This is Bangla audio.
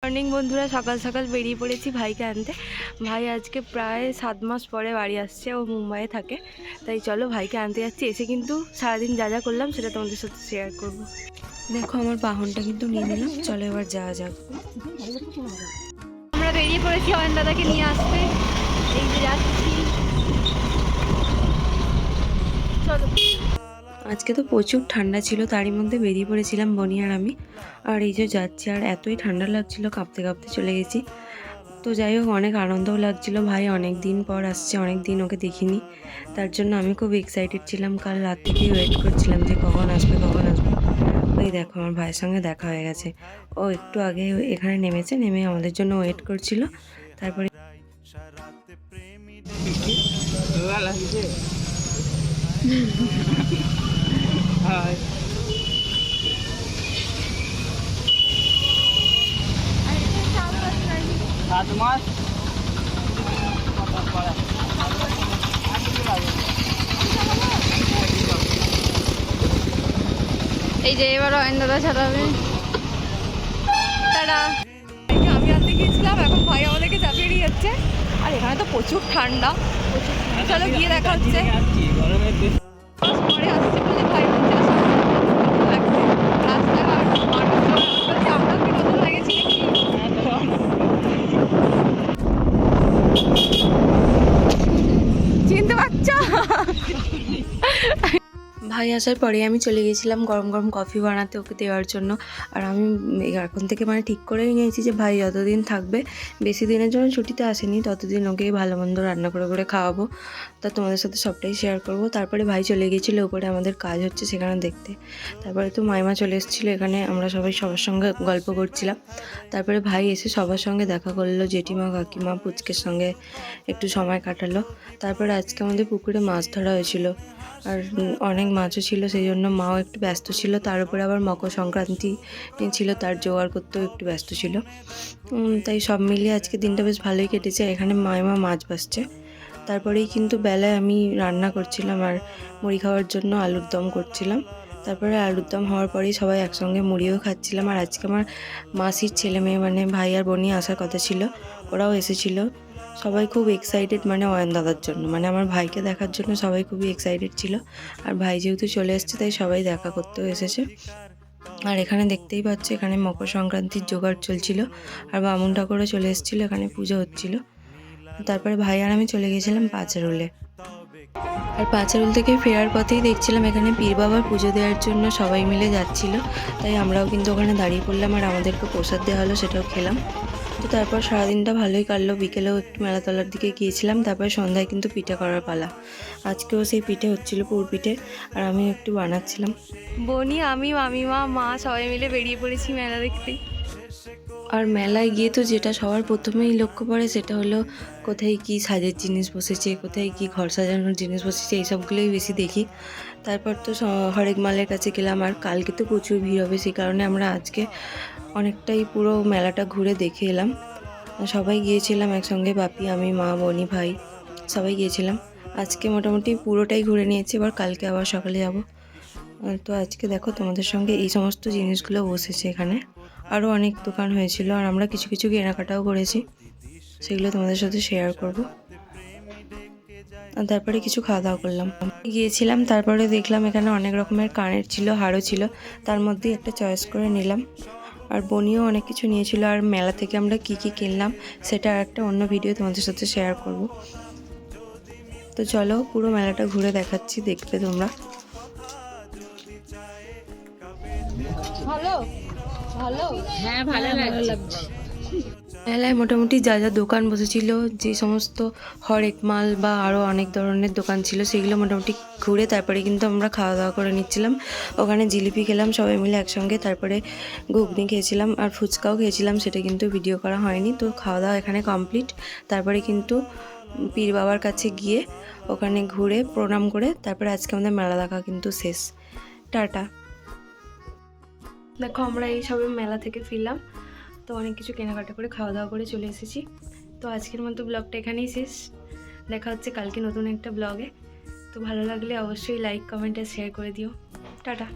মর্নিং বন্ধুরা, সকাল সকাল বেরিয়ে পড়েছি ভাইকে আনতে। ভাই আজকে প্রায় 7 মাস পরে বাড়ি আসছে, ও মুম্বাইয়ে থাকে। তাই চলো ভাইকে আনতে যাচ্ছি। এসে কিন্তু সারাদিন যা যা করলাম সেটা তোমাদের সাথে শেয়ার করব। দেখো আমার বাহনটা কিন্তু নিয়ে নিলাম, চলো এবার যাওয়া যাক। আমরা বেরিয়ে পড়েছি অয়ন দাদাকে নিয়ে আসতে, এই যে যাচ্ছি। চলো। আজকে তো প্রচুর ঠান্ডা ছিল, তারই মধ্যে বেরিয়ে পড়েছিলাম বনি আর আমি। আর এই যে যাচ্ছি, আর এতই ঠান্ডা লাগছিল, কাঁপতে কাঁপতে চলে গেছি। তো যাই হোক, অনেক আনন্দও লাগছিল। ভাই অনেক দিন পর আসছে, অনেক দিন ওকে দেখিনি, তার জন্য আমি খুব এক্সাইটেড ছিলাম। কাল রাত থেকেই ওয়েট করছিলাম যে কখন আসবে কখন আসবে। ওই দেখো আমার ভাইয়ের সঙ্গে দেখা হয়ে গেছে। ও একটু আগে এখানে নেমেছে, নেমে আমাদের জন্য ওয়েট করছিল। তারপরে এই যে এবার অয়ন দাদা ছাড়াবে। আমি আনতে গিয়েছিলাম, এখন ভাই আমাদেরকে চাপিয়ে নিয়ে যাচ্ছে। আর এখানে তো প্রচুর ঠান্ডা। চলো গিয়ে দেখা হচ্ছে। পরে আসছে বলে ভাই হচ্ছে রাস্তাঘাট মানুষজন আমরা কি নতুন লাগেছি চিনতে পারছো? ভাই আসার পরে আমি চলে গেছিলাম গরম গরম কফি বানাতে ওকে দেওয়ার জন্য। আর আমি এখন থেকে ঠিক করেই নিয়েছি যে ভাই যতদিন থাকবে, বেশি দিনের জন্য ছুটিতে আসেনি, ততদিন ওকে ভালো মন্দ রান্না করে করে খাওয়াবো। তা তোমাদের সাথে সবটাই শেয়ার করব। তারপরে ভাই চলে গিয়েছিলো উপরে, আমাদের কাজ হচ্ছে সেখানে দেখতে। তারপরে তো মাইমা চলে এসেছিলো এখানে, আমরা সবাই সবার সঙ্গে গল্প করছিলাম। তারপরে ভাই এসে সবার সঙ্গে দেখা করলো, জেঠিমা কাকিমা পুচকের সঙ্গে একটু সময় কাটালো। তারপরে আজকে আমাদের পুকুরে মাছ ধরা হয়েছিল, আর অনেক মাছও ছিল, সেই জন্য মাও একটু ব্যস্ত ছিল। তার উপরে আবার মকর সংক্রান্তি ছিল, তার জোগাড় করতেও একটু ব্যস্ত ছিল। তাই সব মিলিয়ে আজকে দিনটা বেশ ভালোই কেটেছে। এখানে মাইমা মাছ ভাজছে। তারপরেই কিন্তু বেলায় আমি রান্না করছিলাম আর মুড়ি খাওয়ার জন্য আলুর দম করছিলাম। তারপরে আলুর দম হওয়ার পরেই সবাই একসঙ্গে মুড়িও খাচ্ছিলাম। আর আজকে আমার মাসির ছেলে মেয়ে ভাই আর বোনই আসার কথা ছিল, ওরাও এসেছিলো। সবাই খুব এক্সাইটেড অয়ন দাদার জন্য, আমার ভাইকে দেখার জন্য সবাই খুবই এক্সাইটেড ছিল। আর ভাই যেহেতু চলে এসেছে তাই সবাই দেখা করতেও এসেছে। আর এখানে দেখতেই পাচ্ছ, এখানে মকর সংক্রান্তির জোগাড় চলছিল, আর বামুন ঠাকুরও চলে এসেছিলো, এখানে পুজো হচ্ছিল। তারপরে ভাই আর আমি চলে গেছিলাম পাঁচারুলে। আর পাঁচারুল থেকে ফেরার পথেই দেখছিলাম এখানে পীর বাবার পুজো দেওয়ার জন্য সবাই মিলে যাচ্ছিল, তাই আমরাও কিন্তু ওখানে দাঁড়িয়ে পড়লাম। আর আমাদেরকে প্রসাদ দেওয়া হলো, সেটাও খেলাম। তো তারপর সারাদিনটা ভালোই কাটলো। বিকেলেও একটু মেলাতলার দিকে গিয়েছিলাম। তারপরে সন্ধ্যায় কিন্তু পিঠে করার পালা। আজকেও সেই পিঠে হচ্ছিলো, পুর পিঠে, আর আমি একটু বানাচ্ছিলাম। বনি, আমি, মামিমা, মা সবাই মিলে বেরিয়ে পড়েছি মেলা দেখতে। আর মেলায় গিয়ে তো যেটা সবার প্রথমেই লক্ষ্য পড়ে সেটা হলো কোথায় কি সাজের জিনিস বসেছে, কোথায় কি ঘর সাজানোর জিনিস বসেছে, এইসবগুলোই বেশি দেখি। তারপর তো হরেক মালের কাছে গেলাম। আর কালকে তো প্রচুর ভিড় হবে, সেই কারণে আমরা আজকে অনেকটাই পুরো মেলাটা ঘুরে দেখে এলাম। সবাই গিয়েছিলাম একসঙ্গে, বাপি, আমি, মা, বনি, ভাই সবাই গিয়েছিলাম। আজকে মোটামুটি পুরোটাই ঘুরে নিয়েছি, এবার কালকে আবার সকালে যাব। তো আজকে দেখো তোমাদের সঙ্গে এই সমস্ত জিনিসগুলো বসেছে এখানে। আরও অনেক দোকান হয়েছিল, আর আমরা কিছু কিছু কেনাকাটাও করেছি, সেগুলো তোমাদের সাথে শেয়ার করব। আর তারপরে কিছু খাওয়া দাওয়া করলাম, গিয়েছিলাম। তারপরে দেখলাম এখানে অনেক রকমের কানের ছিল, হারও ছিল, তার মধ্যেই একটা চয়েস করে নিলাম। আর বনিও অনেক কিছু নিয়েছিল। আর মেলা থেকে আমরা কি কি কিনলাম সেটা একটা অন্য ভিডিও তোমাদের সাথে শেয়ার করব। তো চলো পুরো মেলাটা ঘুরে দেখাচ্ছি, দেখবে তোমরা। ভালো ভালো, হ্যাঁ ভালো লাগছে। মেলায় মোটামুটি যা যা দোকান বসেছিল, যে সমস্ত হরেক মাল বা আরও অনেক ধরনের দোকান ছিল, সেগুলো মোটামুটি ঘুরে তারপরে কিন্তু আমরা খাওয়া দাওয়া করে নিচ্ছিলাম। ওখানে জিলিপি খেলাম সবাই মিলে একসঙ্গে, তারপরে ঘুগনি খেয়েছিলাম আর ফুচকাও খেয়েছিলাম, সেটা কিন্তু ভিডিও করা হয়নি। তো খাওয়া দাওয়া এখানে কমপ্লিট। তারপরে কিন্তু পীর বাবার কাছে গিয়ে ওখানে ঘুরে প্রণাম করে তারপরে আজকে আমাদের মেলা দেখা কিন্তু শেষ। টাটা। দেখো আমরা এই সবে মেলা থেকে ফিরলাম, তো অনেক কিছু কেনাকাটা করে খাওয়া দাওয়া করে চলে এসেছি। তো আজকের মতো ব্লগটা এখানেই শেষ। দেখা হচ্ছে কালকে নতুন একটা ব্লগে। তো ভালো লাগলে অবশ্যই লাইক, কমেন্ট আর শেয়ার করে দিও। টাটা।